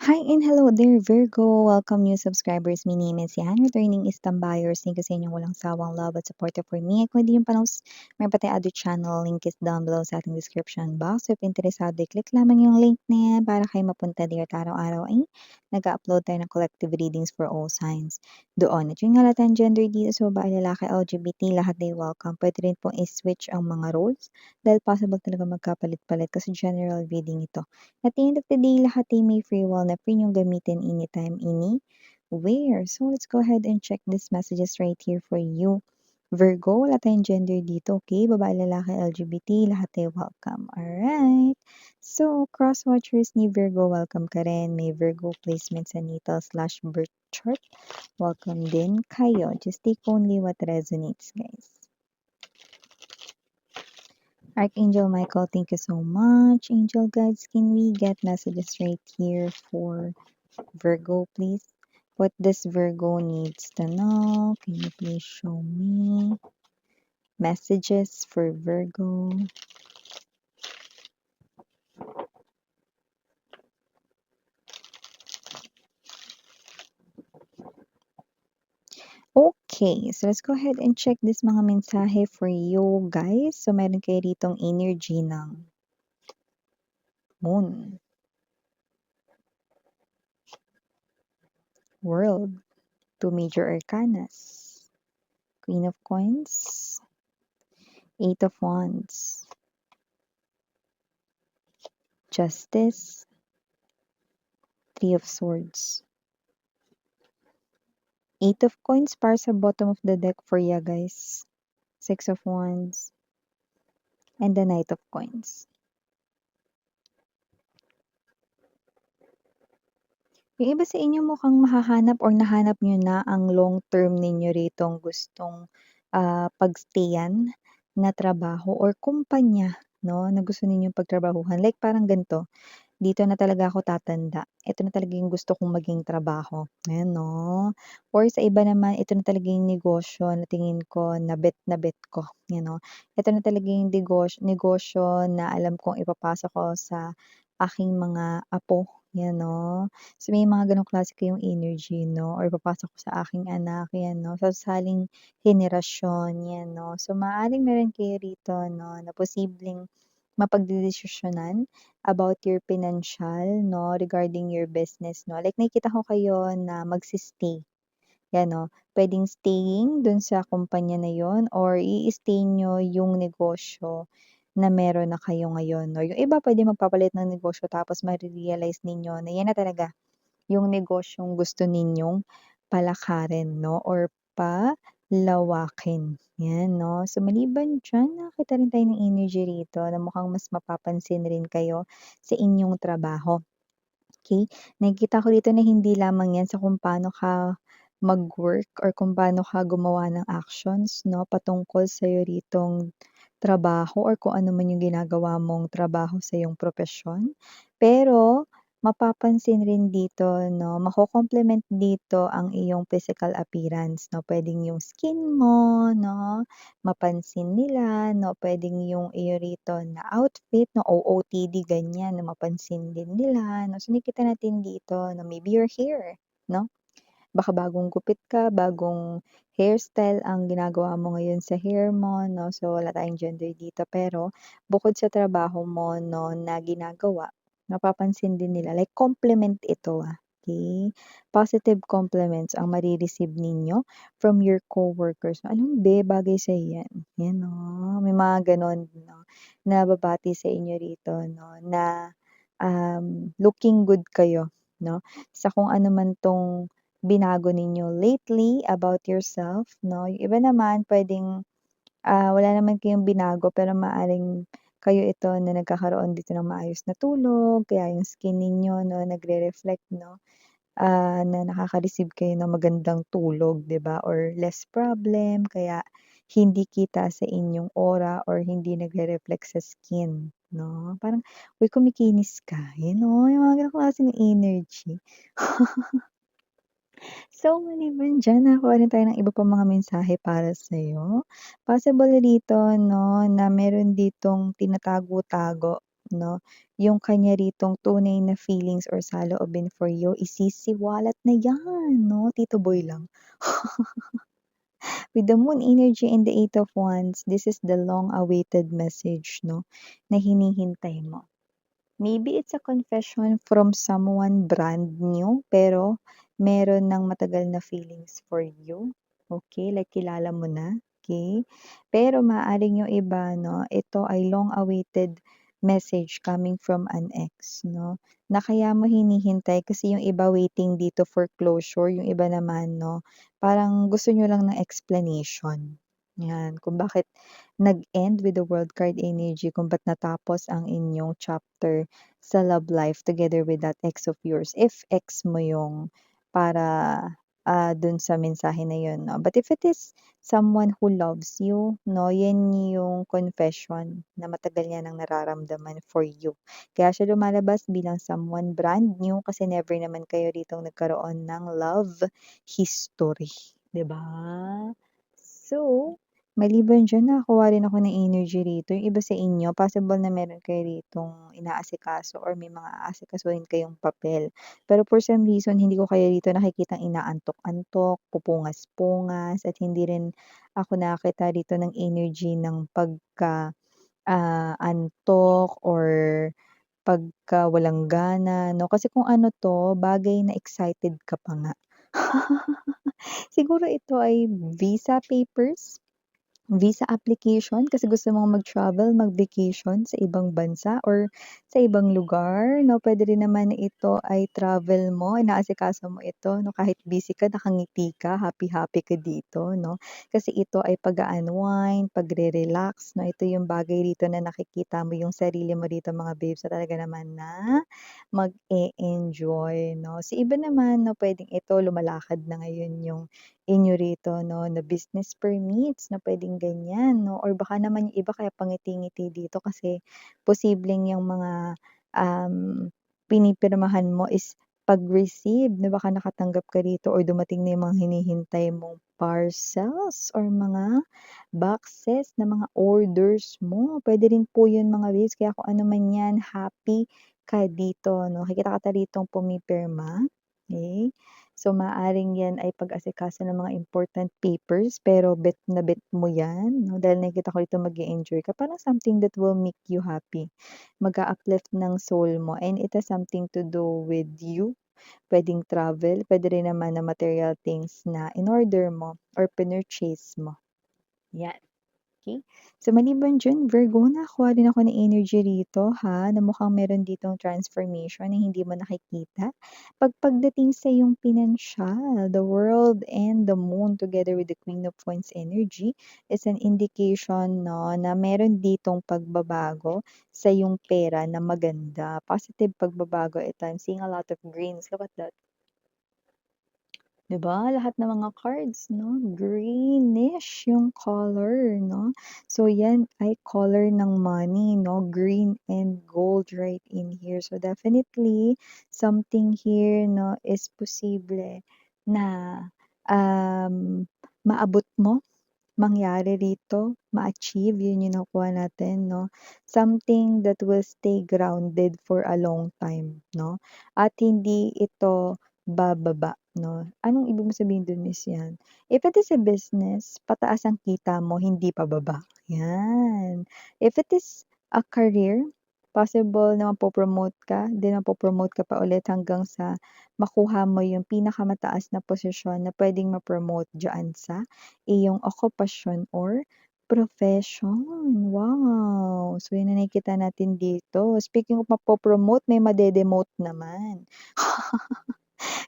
Hi and hello there, Virgo! Welcome new subscribers. My name is Yan, returning Istam buyers. Thank you sa inyong walang sawang love at support for me. Kung hindi yung panos, may pati other channel. Link is down below sa ating description box. If interesado, click lamang yung link na yan para kayo mapunta there at araw-araw ay nag-upload tayo ng collective readings for all signs. Doon, at yung halatan gender dito sa babae, lalaki, LGBT, lahat ay welcome. Pwede rin pong i-switch ang mga roles dahil possible talaga magkapalit-palit kasi general reading ito. At the end of the day, lahat ay may free will na free niyong gamitin anytime, anywhere. So, let's go ahead and check these messages right here for you. Virgo, wala tayong gender dito, okay? Babae, lalaki, LGBT, lahat ay welcome. Alright. So, cross-watchers ni Virgo, welcome ka rin. May Virgo placement sa natal/birth chart. Welcome din kayo. Just take only what resonates, guys. Archangel Michael, thank you so much. Angel guides, can we get messages right here for Virgo, please? What this Virgo needs to know? Can you please show me messages for Virgo? Okay, so let's go ahead and check this mga mensahe for you guys. So meron kayo ditong energy ng Moon, World, two major arcanas, Queen of Coins, Eight of Wands, Justice, Three of Swords. Eight of Coins para sa bottom of the deck for ya guys. Six of Wands, and the Knight of Coins. Yung iba sa inyo mukhang mahahanap or nahanap nyo na ang long term ninyo ritong gustong pagstayan na trabaho or kumpanya, no, na gusto ninyong pagtrabahuhan. Like parang ganito, dito na talaga ako tatanda. Ito na talaga yung gusto kong maging trabaho. Ayan, no? Or sa iba naman, ito na talaga yung negosyo na tingin ko na bet ko. Yan, no? Ito na talaga yung negosyo na alam kong ipapasok ko sa aking mga apo. Yan, no? So, may mga ganong klase kayong energy, no? Or ipapasok ko sa aking anak, yan, no? Sa saling henerasyon, yan, no? So, maaaring meron kayo rito, no? Na posibleng mapagdedesisyonan about your financial, no, regarding your business, no. Like nakikita ko kayo na magsi-stay, 'yan, no. Puwedeng staying dun sa kumpanya na yon or i-stay niyo yung negosyo na meron na kayo ngayon, no. Yung iba puwede magpapalit ng negosyo tapos mare-realize ninyo na 'yan na talaga yung negosyong gusto ninyong palakarin, no, or palawakin, 'yan, no. So, maliban diyan, nakakita rin tayo ng energy rito na mukhang mas mapapansin rin kayo sa inyong trabaho, okey? Nakikita ko dito na hindi lamang 'yan sa kung paano ka mag-work or kung paano ka gumawa ng actions, 'no, patungkol sa'yo ritong trabaho or kung ano man yung ginagawa mong trabaho sa iyong propesyon. Pero mapapansin rin dito, 'no, mako-complement dito ang iyong physical appearance, 'no. Puwedeng yung skin mo, 'no, mapansin nila, 'no. Puwedeng yung iyo rito na outfit, 'no, OOTD ganyan na mapansin din nila, 'no. So, nakikita natin dito na maybe your hair, 'no. Baka bagong gupit ka, bagong hairstyle ang ginagawa mo ngayon sa hair mo, 'no. So, wala tayong gender dito. Pero bukod sa trabaho mo, 'no, na ginagawa, mapapansin din nila like compliment ito, okey. Positive compliments ang mare-receive ninyo from your coworkers. "Alam be, bagay sa'yo 'yan." 'Yan, 'no. May mga gano'n, 'no, na babati sa inyo rito, 'no, na, looking good kayo, 'no, sa kung ano man 'tong binago ninyo lately about yourself, 'no. Yung iba naman puwedeng, wala naman kayong binago pero maaaring kayo ito na nagkakaroon dito ng maayos na tulog, kaya yung skin ninyo, 'no, nagre-reflect, 'no, na nakaka-receive kayo ng magandang tulog, 'di ba, or less problem kaya hindi kita sa inyong aura or hindi nagre-reflect sa skin, 'no. Parang, "Uy, kumikinis ka." Yun, 'no, yung mga gano'ng klaseng energy. So, maliban diyan, nakakuha rin tayo ng iba pang mga mensahe para sa'yo. Possible dito, 'no, na meron ditong tinatago-tago 'no, yung kanya ritong tunay na feelings or saloobin for you, isisiwalat na 'yan 'no, Tito Boy lang. With the moon energy and the eight of wands, this is the long-awaited message 'no, na hinihintay mo. Maybe it's a confession from someone brand new, pero meron ng matagal na feelings for you, okay, like kilala mo na, okay. Pero maaaring yung iba 'no, ito ay long-awaited message coming from an ex 'no, na kaya mo hinihintay kasi yung iba waiting dito for closure, yung iba naman 'no, parang gusto niyo lang ng explanation, 'yan, kung bakit nag-end with the World card energy, kung ba't natapos ang inyong chapter sa love life together with that ex of yours, if ex mo yung para, dun sa mensahe na yun 'no. But if it is someone who loves you 'no, yan yung confession na matagal niya ng nararamdaman for you. Kaya siya lumalabas bilang someone brand new kasi never naman kayo ditong nagkaroon ng love history, 'di ba? So, maliban diyan nakakuha rin ako ng energy rito, yung iba sa inyo possible na meron kayo ritong inaasikaso or may mga aasikasuhin kayong papel. Pero for some reason hindi ko kayo rito nakikitang inaantok-antok, pupungas-pungas at hindi rin ako nakakita rito ng energy ng antok or pagka walang gana 'no. Kasi kung ano 'to, bagay na excited ka pa nga. Siguro ito ay visa papers? Visa application kasi gusto mong mag-travel, mag-vacation sa ibang bansa or sa ibang lugar 'no. Puwede rin naman na ito ay travel mo, inaasikaso mo ito 'no, kahit busy ka nakangiti ka, happy-happy ka dito no. Kasi ito ay pag-a-unwind, pagre-relax 'no. Ito yung bagay rito na nakikita mo yung sarili mo rito mga babes na talaga naman na mag-e-enjoy 'no. Sa iba naman 'no, puwedeng ito lumalakad na ngayon yung inyo rito 'no, na business permits na puwedeng ganyan 'no, or baka naman yung iba kaya pangiti-ngiti dito kasi posibleng yung mga, pinipirmahan mo is pag-receive na baka nakatanggap ka rito or dumating na yung mga hinihintay mong parcels or mga boxes na mga orders mo. Puwede rin po yun mga babes, kaya kung ano man yan, happy ka dito 'no. Makikita kita ritong pumipirma, okey. So, maaaring 'yan ay pag-asikaso ng mga important papers, pero bet na bet mo 'yan 'no, dahil nakikita ko dito mag-e-enjoy ka. Parang something that will make you happy, mag-a-uplift ng soul mo and it has something to do with you. Puwedeng travel, puwede rin naman na material things na in-order mo or pinurchase mo, 'yan. Okey. So, maliban diyan Virgo, nakakuha din ako ng energy rito ha, na mukhang meron ditong transformation na hindi mo nakikita. Pagdating sa iyong pinansyal, the World and the Moon together with the Queen of Wands energy is an indication 'no, na meron ditong pagbabago sa iyong pera na maganda. Positive pagbabago ito. I'm seeing a lot of greens, look at that. 'Di ba, lahat ng mga cards 'no, greenish yung color 'no. So yan ay color ng money 'no, green and gold right in here. So definitely something here 'no is posible na, um, maabot mo. Mangyari rito, ma-achieve, yun yung nakuha natin 'no. Something that will stay grounded for a long time 'no, at hindi ito bababa 'no. Anong ibig mong sabihin dun is yan, if it is a business, pataas ang kita mo, hindi pababa, yan. If it is a career, possible na mapo-promote ka, then mapo-promote ka pa ulit hanggang sa makuha mo yung pinakamataas na posisyon na puwedeng ma-promote diyaan sa iyong okupasyon or profession. Wow! So, yun ang nakikita natin dito. Speaking of mapo-promote, may made-demote naman.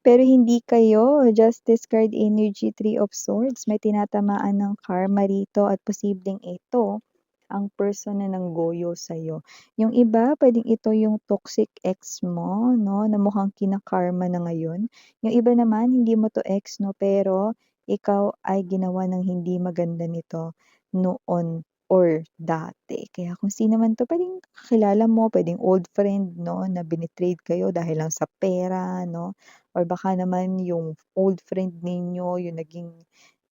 Pero hindi kayo, Justice card energy, Three of Swords, may tinatamaan ng karma rito at posibleng ito ang person na nanggoyo sa'yo. Yung iba puwedeng ito yung toxic ex mo 'no, na mukhang kina-karma na ngayon. Yung iba naman hindi mo 'to ex 'no, pero ikaw ay ginawa ng hindi maganda nito noon or dati. Kaya kung sino man 'to puwedeng kakilala mo, puwedeng old friend 'no, na bini-trade kayo dahil lang sa pera 'no, or baka naman yung old friend ninyo yung naging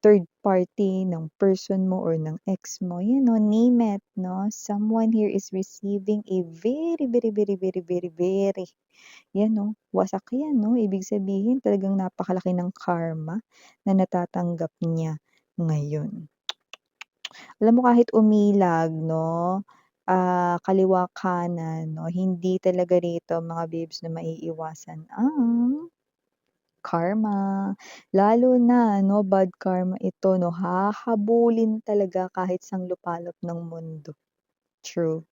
third party, ng person mo or ng ex mo, name it 'no, someone here is receiving a very, very, very, very, very, very 'yan 'no, wasak 'yan 'no, ibig sabihin talagang napakalaki ng karma na natatanggap niya ngayon. Alam mo kahit umilag 'no, kaliwa kanan 'no, hindi talaga rito mga babes na maiiwasan ang karma. Lalo na 'no, bad karma ito 'no, hahabulin talaga kahit saang lupalop ng mundo. True.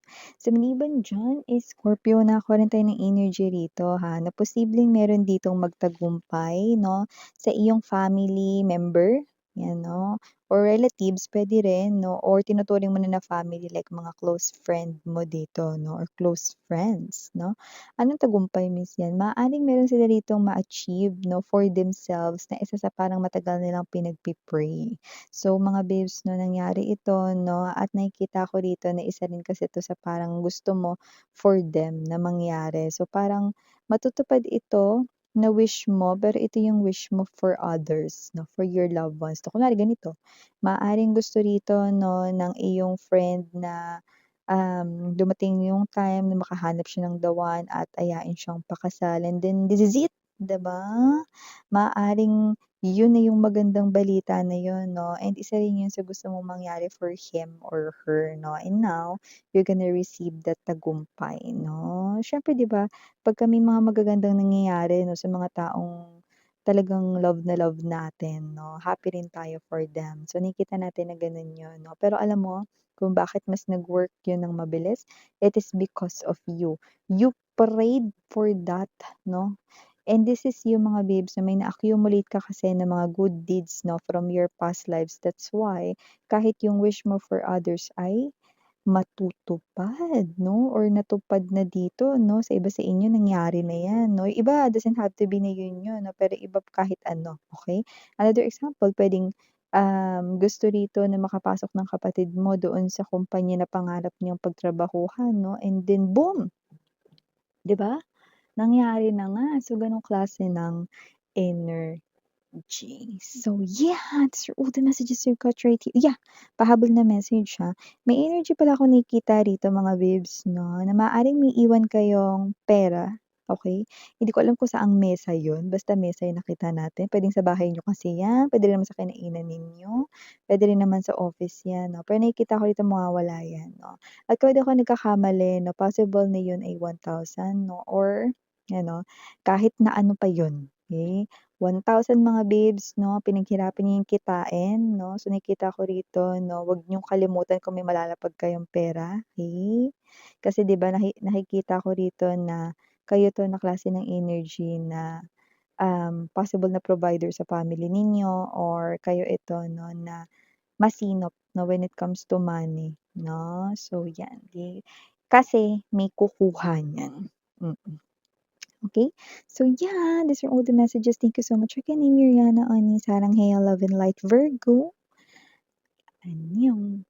So, maliban diyan is Scorpio, nakakuha rin tayo ng energy rito ha, na posibleng meron ditong magtagumpay 'no, sa iyong family member, 'yan 'no, or relatives puwede rin 'no, or tinuturing mo na na family like mga close friend mo dito 'no, or close friends 'no. Anong tagumpay means 'yan, maaaring meron sila ditong ma-achieve 'no, for themselves na isa sa parang matagal nilang pinagpe-pray. So, mga babes 'no, nangyari ito 'no, at nakikita ko rito na isa rin kasi 'to sa parang gusto mo for them na mangyari. So, parang matutupad ito na wish mo, pero ito yung wish mo for others 'no, for your loved ones. So, kunwari ganito, maaaring gusto rito 'no, ng iyong friend na, dumating yung time na makahanap siya ng the one at ayain siyang pakasal and then this is it, 'di ba? Maaaring yun na yung magandang balita na yun 'no, and isa rin yun sa gusto mong mangyari for him or her 'no, and now you're gonna receive that tagumpay 'no. Siyempre 'di ba, pagka may mga magagandang nangyayari 'no, sa mga taong talagang love na love natin 'no, happy rin tayo for them. So, nakikita natin na ganun yun 'no. Pero alam mo kung bakit mas nag-work yun ng mabilis? It is because of you. You prayed for that 'no. And this is yung mga babes na may na-accumulate ka kasi ng mga good deeds 'no, from your past lives. That's why kahit yung wish mo for others ay matutupad 'no, or natupad na dito 'no, sa iba sa inyo nangyari na 'yan 'no. Yung iba doesn't have to be na yun 'no, pero iba kahit ano, okey? Another example puwedeng, gusto rito na makapasok ng kapatid mo doon sa kumpanya na pangarap niyang pagtrabahuhan 'no, and then boom, 'di ba? Nangyari na nga. So, gano'ng klase ng energy. So, yeah, these are all the messages I got right here. Yeah, pahabol na message ha. May energy pala akong nakikita rito mga babes 'no, na maaaring may iwan kayong pera, okey? Hindi ko alam kung saang mesa yun, basta mesa yung nakita natin. Puwedeng sa bahay niyo kasi 'yan, puwede rin naman sa kinainan ninyo, puwede rin naman sa office 'yan 'no, pero nakikita ko rito mawawala 'yan 'no. At kung di ako nagkakamali 'no, possible na yun ay 1,000 'no, or ano, kahit na ano pa yun, okey? 1,000 mga babes 'no, pinaghirapan niyo yung kitain 'no, so nakikita ko rito 'no, wag niyong kalimutan kung may malalapag kayong pera, okey? Kasi 'di ba nakikita ko rito na kayo 'to na klase ng energy na, possible na provider sa family ninyo or kayo ito 'no, na masinop 'no, when it comes to money 'no. So 'yan, kasi may kukuha niyan, mm. Okay? So yeah, these are all the messages. Thank you so much again. I'm Miriana Oni. Sarang Hail, Love and Light, Virgo. Annyeong.